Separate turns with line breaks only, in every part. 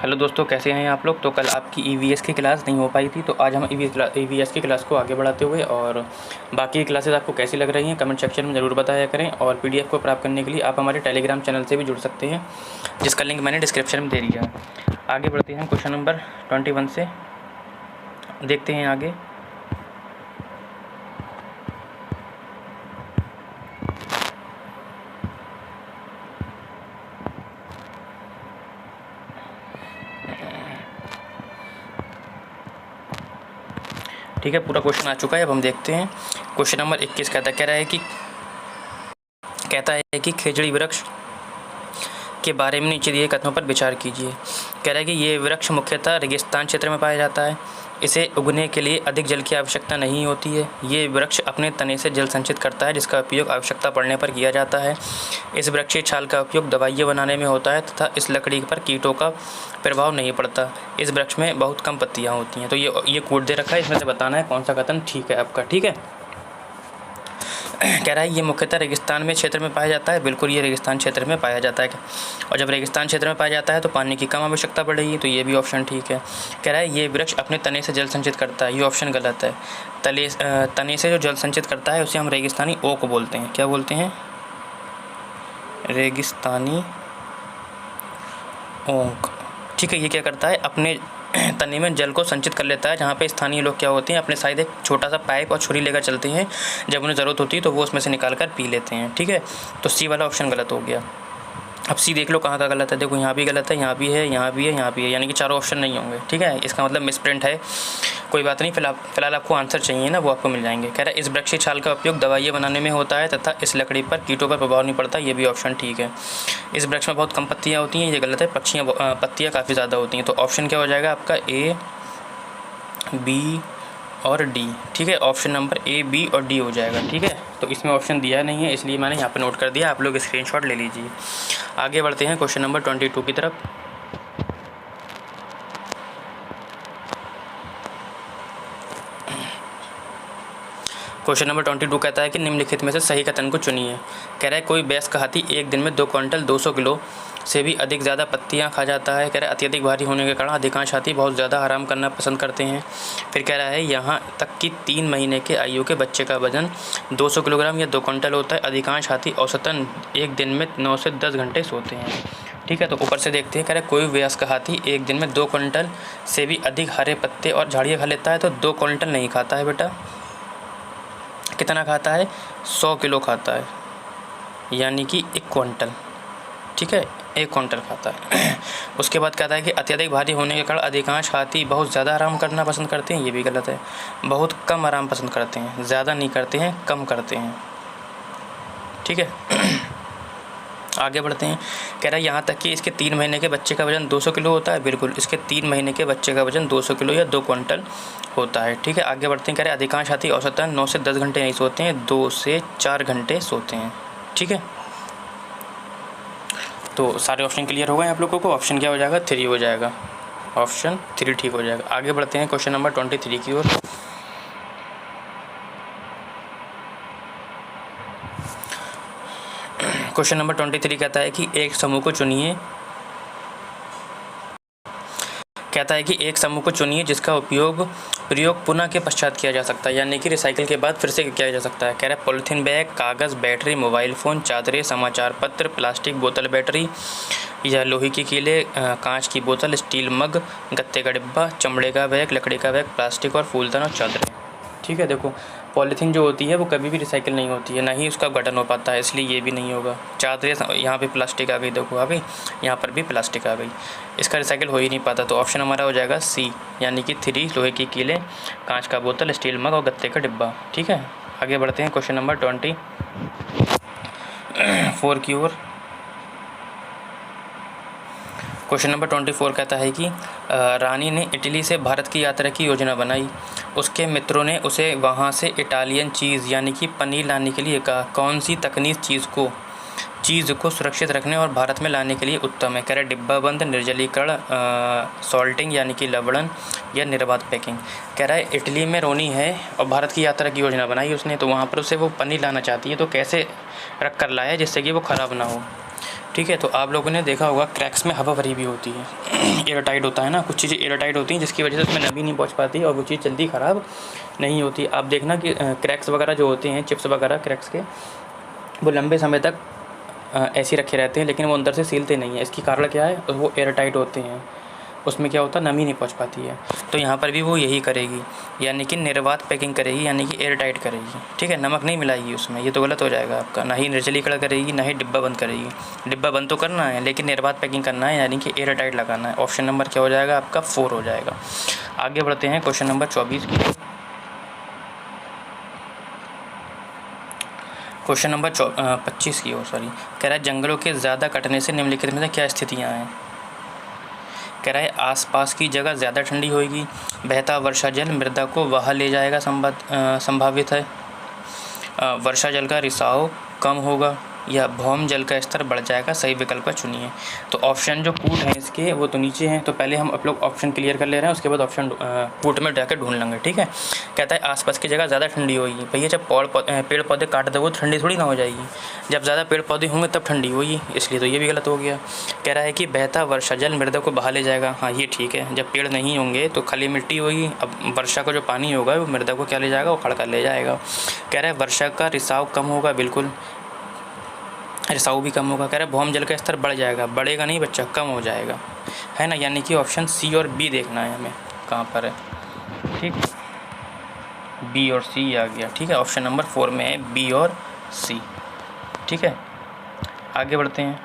Hello दोस्तों, कैसे हैं आप लोग। तो कल आपकी ईवीएस की क्लास नहीं हो पाई थी, तो आज हम ईवीएस की क्लास को आगे बढ़ाते हुए और बाकी क्लासेस आपको कैसी लग रही हैं कमेंट सेक्शन में ज़रूर बताया करें। और पीडीएफ को प्राप्त करने के लिए आप हमारे टेलीग्राम चैनल से भी जुड़ सकते हैं, जिसका लिंक मैंने डिस्क्रिप्शन में दे दिया है। आगे बढ़ते हैं, क्वेश्चन नंबर 21 से देखते हैं आगे। ठीक है, पूरा क्वेश्चन आ चुका है। अब हम देखते हैं क्वेश्चन नंबर 21 कहता है कि खेजड़ी वृक्ष के बारे में नीचे दिए कथनों पर विचार कीजिए। कह रहा है कि ये वृक्ष मुख्यतः रेगिस्तान क्षेत्र में पाया जाता है। इसे उगने के लिए अधिक जल की आवश्यकता नहीं होती है। ये वृक्ष अपने तने से जल संचित करता है, जिसका उपयोग आवश्यकता पड़ने पर किया जाता है। इस वृक्ष की छाल का उपयोग दवाइयाँ बनाने में होता है तथा इस लकड़ी पर कीटों का प्रभाव नहीं पड़ता। इस वृक्ष में बहुत कम पत्तियाँ होती हैं। तो ये कोड दे रखा है, इसमें से बताना है कौन सा कथन ठीक है आपका। ठीक है, कह रहा है ये मुख्यतः रेगिस्तान में क्षेत्र में पाया जाता है। बिल्कुल, ये रेगिस्तान क्षेत्र में पाया जाता है। और जब रेगिस्तान क्षेत्र में पाया जाता है तो पानी की कम आवश्यकता पड़ेगी, तो ये भी ऑप्शन ठीक है। कह रहा है ये वृक्ष अपने तने से जल संचित करता है, ये ऑप्शन गलत है। तने से जो जल संचित करता है उसे हम रेगिस्तानी ओक बोलते हैं। क्या बोलते हैं? रेगिस्तानी ओक। ठीक है, ये क्या करता है, अपने तने में जल को संचित कर लेता है। जहाँ पे स्थानीय लोग क्या होते हैं, अपने साइड एक छोटा सा पाइप और छुरी लेकर चलते हैं। जब उन्हें ज़रूरत होती है तो वो उसमें से निकाल कर पी लेते हैं। ठीक है, तो सी वाला ऑप्शन गलत हो गया। अब सी देख लो कहाँ का गलत है। देखो, यहाँ भी गलत है, यहाँ भी है, यहाँ भी है, यहाँ भी है, यानी कि चारों ऑप्शन नहीं होंगे। ठीक है, इसका मतलब मिसप्रिंट है। कोई बात नहीं, फिलहाल आपको आंसर चाहिए ना, वो आपको मिल जाएंगे। कह रहा है इस वृक्ष की छाल का उपयोग दवाइयाँ बनाने में होता है तथा इस लकड़ी पर कीटों का प्रभाव नहीं पड़ता। ये भी ऑप्शन ठीक है। इस वृक्ष में बहुत कम पत्तियाँ होती हैं, ये गलत है। पत्तियाँ काफ़ी ज़्यादा होती हैं। तो ऑप्शन क्या हो जाएगा आपका? ए, बी और डी। ठीक है, ऑप्शन नंबर ए, बी और डी हो जाएगा। ठीक है, तो इसमें ऑप्शन दिया नहीं है, इसलिए मैंने यहाँ पे नोट कर दिया। आप लोग स्क्रीनशॉट ले लीजिए। आगे बढ़ते हैं क्वेश्चन नंबर 22 की तरफ। क्वेश्चन नंबर 22 कहता है कि निम्नलिखित में से सही कथन को चुनिए। कह रहा है कोई वयस्क हाथी एक दिन में 2 क्विंटल 200 किलो से भी अधिक ज़्यादा पत्तियां खा जाता है। कह रहा है अत्यधिक भारी होने के कारण अधिकांश हाथी बहुत ज़्यादा आराम करना पसंद करते हैं। फिर कह रहा है यहाँ तक कि 3 महीने के आयु के बच्चे का वजन 200 किलोग्राम या 2 क्विंटल होता है। अधिकांश हाथी औसतन एक दिन में 9 से 10 घंटे सोते हैं। ठीक है, तो ऊपर से देखते हैं। कह रहे कोई वयस्क हाथी एक दिन में 2 क्विंटल से भी अधिक हरे पत्ते और झाड़ियाँ खा लेता है। तो 2 क्विंटल नहीं खाता है बेटा, कितना खाता है? 100 किलो खाता है, यानी कि 1 क्विंटल। ठीक है, 1 क्विंटल खाता है। उसके बाद कहता है कि अत्यधिक भारी होने के कारण अधिकांश हाथी बहुत ज़्यादा आराम करना पसंद करते हैं। ये भी गलत है। बहुत कम आराम पसंद करते हैं, ज़्यादा नहीं करते हैं, कम करते हैं। ठीक है, आगे बढ़ते हैं। कह रहा है यहाँ तक कि इसके 3 महीने के बच्चे का वजन 200 किलो होता है। बिल्कुल, इसके 3 महीने के बच्चे का वजन 200 किलो या 2 क्विंटल होता है। ठीक है, आगे बढ़ते हैं। कह रहे अधिकांश हाथी औसतन 9 से 10 घंटे नहीं सोते हैं, 2 से 4 घंटे सोते हैं। ठीक है, तो सारे ऑप्शन क्लियर हो गए आप लोगों को। ऑप्शन क्या हो जाएगा? 3 हो जाएगा। ऑप्शन 3 ठीक हो जाएगा। आगे बढ़ते हैं क्वेश्चन नंबर 23 की ओर। क्वेश्चन नंबर 23 कहता है कि एक समूह को चुनिए। कहता है कि एक समूह को चुनिए जिसका प्रयोग पुनः के पश्चात किया जा सकता है, यानी कि रिसाइकिल के बाद फिर से किया जा सकता है। कह रहा है पॉलीथीन बैग, कागज़, बैटरी, मोबाइल फ़ोन, चादरें, समाचार पत्र, प्लास्टिक बोतल, बैटरी या लोहे की कीलें, कांच की बोतल, स्टील मग, गत्ते का डिब्बा, चमड़े का बैग, लकड़ी का बैग, प्लास्टिक और फूलदान और चादरें। ठीक है, देखो पॉलीथीन जो होती है वो कभी भी रिसाइकिल नहीं होती है, ना ही उसका गठन हो पाता है, इसलिए ये भी नहीं होगा। चादरें, यहाँ पे प्लास्टिक आ गई, देखो आ गई, यहाँ पर भी प्लास्टिक आ गई, इसका रिसाइकिल हो ही नहीं पाता। तो ऑप्शन हमारा हो जाएगा सी, यानी कि 3, लोहे की कीलें, कांच का बोतल, स्टील मग और गत्ते का डिब्बा। ठीक है, आगे बढ़ते हैं क्वेश्चन नंबर 24 की ओर। क्वेश्चन नंबर 24 कहता है कि रानी ने इटली से भारत की यात्रा की योजना बनाई। उसके मित्रों ने उसे वहां से इटालियन चीज़ यानी कि पनीर लाने के लिए कहा। कौन सी तकनीक चीज़ को सुरक्षित रखने और भारत में लाने के लिए उत्तम है? कह रहे डिब्बा बंद, निर्जलीकरण, सॉल्टिंग यानी कि लवणन या निर्बाध पैकिंग। कह रहा है इटली में रोनी है और भारत की यात्रा की योजना बनाई उसने, तो वहाँ पर उसे वो पनीर लाना चाहती है, तो कैसे रख कर लाया जिससे कि वो ख़राब ना हो? ठीक है। तो आप लोगों ने देखा होगा क्रैक्स में हवा भरी भी होती है एयर टाइट होता है ना, कुछ चीज़ें एयर टाइट होती हैं जिसकी वजह से उसमें नमी नहीं पहुंच पाती और वो चीज़ जल्दी ख़राब नहीं होती। आप देखना कि क्रैक्स वगैरह जो होते हैं, चिप्स वगैरह क्रैक्स के, वो लंबे समय तक ऐसे ही रखे रहते हैं लेकिन वो अंदर से सीलते नहीं हैं। इसकी कारण क्या है, वो एयर टाइट होते हैं, उसमें क्या होता है, नमी नहीं पहुंच पाती है। तो यहाँ पर भी वो यही करेगी, यानी कि निर्वात पैकिंग करेगी, यानी कि एयर टाइट करेगी। ठीक है, नमक नहीं मिलाएगी उसमें, ये तो गलत हो जाएगा आपका। ना ही निर्जली कड़ा करेगी, ना ही डिब्बा बंद करेगी। डिब्बा बंद तो करना है लेकिन निर्वात पैकिंग करना है, यानी कि एयर टाइट लगाना है। ऑप्शन नंबर क्या हो जाएगा आपका, 4 हो जाएगा। आगे बढ़ते हैं क्वेश्चन नंबर 24 की। क्वेश्चन नंबर 25 की सॉरी, कह रहा है जंगलों के ज़्यादा कटने से निम्नलिखित में से क्या स्थितियाँ हैं। कह रहा है आसपास की जगह ज़्यादा ठंडी होगी, बहता वर्षा जल मृदा को वहा ले जाएगा संभावित है, वर्षा जल का रिसाव कम होगा, या भौम जल का स्तर बढ़ जाएगा। सही विकल्प का चुनिए। तो ऑप्शन जो कूट हैं इसके वो तो नीचे हैं, तो पहले हम आप लोग ऑप्शन क्लियर कर ले रहे हैं, उसके बाद ऑप्शन कूट में जाकर ढूंढ लेंगे। ठीक है, कहता है आसपास की जगह ज़्यादा ठंडी होगी। भैया जब पेड़ पौधे काट दोगे तो ठंडी थोड़ी ना हो जाएगी, जब ज़्यादा पेड़ पौधे होंगे तब ठंडी होगी, इसलिए तो ये भी गलत हो गया। कह रहा है कि बहता वर्षा जल मृदा को बहा ले जाएगा। हाँ ये ठीक है, जब पेड़ नहीं होंगे तो खाली मिट्टी होगी, अब वर्षा का जो पानी होगा वो मृदा को क्या ले जाएगा, वो खड़ कर ले जाएगा। कह रहा है वर्षा का रिसाव कम होगा, बिल्कुल रिसाव भी कम होगा। कह रहा है भौम जल का स्तर बढ़ जाएगा, बढ़ेगा नहीं बच्चा, कम हो जाएगा, है ना। यानी कि ऑप्शन सी और बी देखना है हमें कहाँ पर है। ठीक, बी और सी आ गया। ठीक है, ऑप्शन नंबर 4 में है बी और सी। ठीक है, आगे बढ़ते हैं।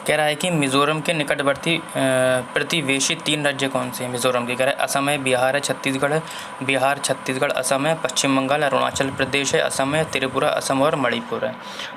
कह रहा है कि मिज़ोरम के निकटवर्ती प्रतिवेशी 3 राज्य कौन से हैं मिज़ोरम के। कह रहा है असम है, बिहार है, छत्तीसगढ़ है। बिहार, छत्तीसगढ़, असम है, पश्चिम बंगाल, अरुणाचल प्रदेश है, असम है, त्रिपुरा, असम और मणिपुर है।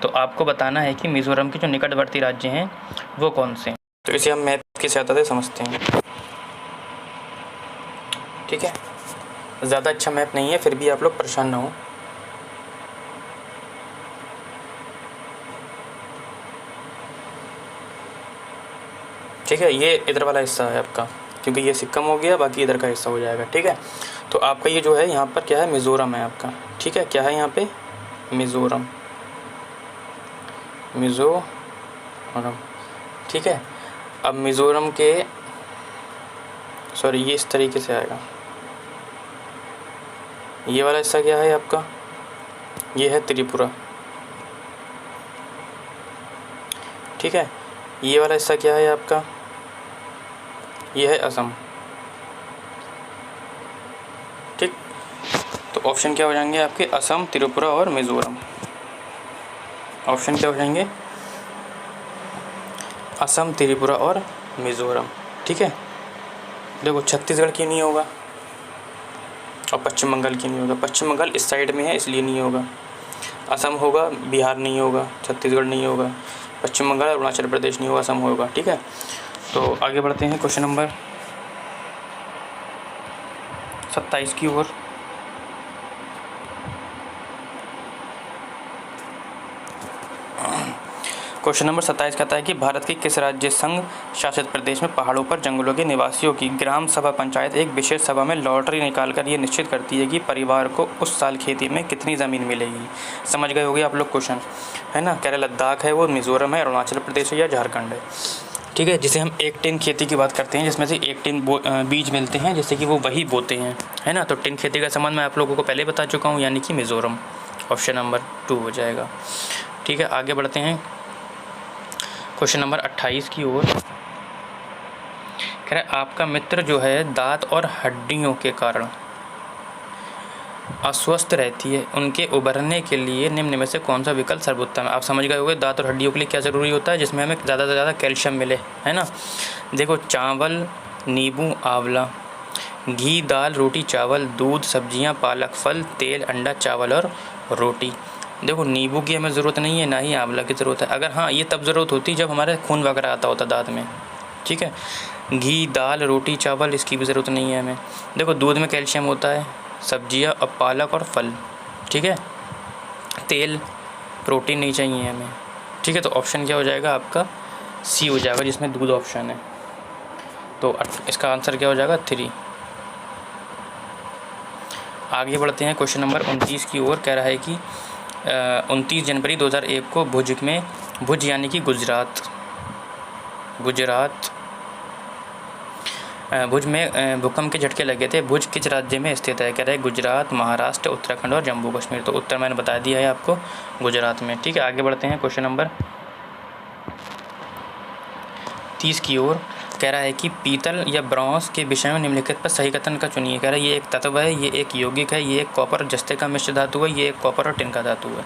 तो आपको बताना है कि मिज़ोरम के जो निकटवर्ती राज्य हैं वो कौन से हैं। तो इसे हम मैप की सहायता से समझते हैं। ठीक है, ज़्यादा अच्छा मैप नहीं है, फिर भी आप लोग परेशान ना हो। ठीक है, ये इधर वाला हिस्सा है आपका, क्योंकि ये सिक्किम हो गया, बाकी इधर का हिस्सा हो जाएगा। ठीक है, तो आपका ये जो है यहाँ पर क्या है, मिज़ोरम है आपका। ठीक है, क्या है यहाँ पे, मिज़ोरम, मिज़ोरम। ठीक है, अब मिज़ोरम के सॉरी ये इस तरीके से आएगा। ये वाला हिस्सा क्या है आपका, ये है त्रिपुरा। ठीक है, ये वाला हिस्सा क्या है आपका, ये है असम। ठीक, तो ऑप्शन क्या हो जाएंगे आपके, असम, त्रिपुरा और मिज़ोरम। ऑप्शन क्या हो जाएंगे, असम, त्रिपुरा और मिज़ोरम। ठीक है, देखो छत्तीसगढ़ की नहीं होगा और पश्चिम बंगाल की नहीं होगा। पश्चिम बंगाल इस साइड में है इसलिए नहीं होगा। असम होगा, बिहार नहीं होगा, छत्तीसगढ़ नहीं होगा, पश्चिम बंगाल, अरुणाचल प्रदेश नहीं होगा, असम होगा। ठीक है, तो आगे बढ़ते हैं क्वेश्चन नंबर 27 की ओर। क्वेश्चन नंबर 27 कहता है कि भारत के किस राज्य संघ शासित प्रदेश में पहाड़ों पर जंगलों के निवासियों की ग्राम सभा पंचायत एक विशेष सभा में लॉटरी निकालकर ये निश्चित करती है कि परिवार को उस साल खेती में कितनी ज़मीन मिलेगी। समझ गए होगे आप लोग क्वेश्चन, है ना। कह रहे लद्दाख है, वो मिज़ोरम है, अरुणाचल प्रदेश है या झारखंड है। ठीक है, जिसे हम एक टिन खेती की बात करते हैं, जिसमें से एक टिन बीज मिलते हैं, जैसे कि वो वही बोते हैं, है ना। तो टिन खेती का संबंध मैं आप लोगों को पहले बता चुका हूँ, यानी कि मिज़ोरम। ऑप्शन नंबर 2 हो जाएगा। ठीक है, आगे बढ़ते हैं क्वेश्चन नंबर 28 की ओर। कह रहा है आपका मित्र जो है दांत और हड्डियों के कारण अस्वस्थ रहती है, उनके उभरने के लिए निम्न में से कौन सा विकल्प सर्वोत्तम है। आप समझ गए होंगे दांत और हड्डियों के लिए क्या ज़रूरी होता है, जिसमें हमें ज़्यादा से ज़्यादा कैल्शियम मिले, है ना। देखो चावल, नींबू, आंवला, घी, दाल, रोटी, चावल, दूध, सब्जियां, पालक, फल, तेल, अंडा, चावल और रोटी। देखो नींबू की हमें ज़रूरत नहीं है, ना ही आंवला की ज़रूरत है। अगर हाँ ये तब ज़रूरत होती जब हमारे खून वगैरह आता होता दांत में। ठीक है, घी, दाल, रोटी, चावल, इसकी भी ज़रूरत नहीं है हमें। देखो दूध में कैल्शियम होता है, सब्जियां और पालक और फल। ठीक है, तेल, प्रोटीन नहीं चाहिए हमें। ठीक है, तो ऑप्शन क्या हो जाएगा आपका, सी हो जाएगा, जिसमें दूध ऑप्शन है। तो इसका आंसर क्या हो जाएगा 3। आगे बढ़ते हैं क्वेश्चन नंबर 29 की ओर। कह रहा है कि 29 जनवरी 2001 को भुज यानी कि गुजरात भुज में भूकंप के झटके लगे थे। भुज किस राज्य में स्थित है? कह रहे हैं गुजरात, महाराष्ट्र, उत्तराखंड और जम्मू कश्मीर। तो उत्तर मैंने बता दिया है आपको, गुजरात में। ठीक है, आगे बढ़ते हैं क्वेश्चन नंबर 30 की ओर। कह रहा है कि पीतल या ब्रॉन्ज के विषय में निम्नलिखित पर सही कथन का चुनिए। कह रहा है ये एक तत्व है, ये एक यौगिक है, ये एक कॉपर और जस्ते का मिश्र धातु है, ये एक कॉपर और टिन का धातु है।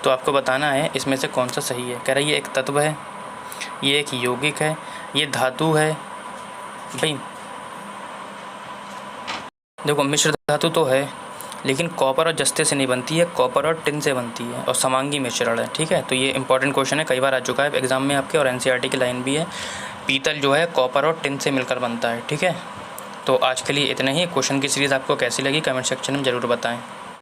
तो आपको बताना है इसमें से कौन सा सही है। कह रहा है ये एक तत्व है, ये एक यौगिक है, ये धातु है। भाई देखो, मिश्र धातु तो है लेकिन कॉपर और जस्ते से नहीं बनती है, कॉपर और टिन से बनती है और समांगी मिश्रण है। ठीक है, तो ये इंपॉर्टेंट क्वेश्चन है, कई बार आ चुका है एग्जाम में आपके, और एनसीईआरटी की लाइन भी है। पीतल जो है कॉपर और टिन से मिलकर बनता है। ठीक है, तो आज के लिए इतना ही। क्वेश्चन की सीरीज़ आपको कैसी लगी कमेंट सेक्शन में ज़रूर बताएं।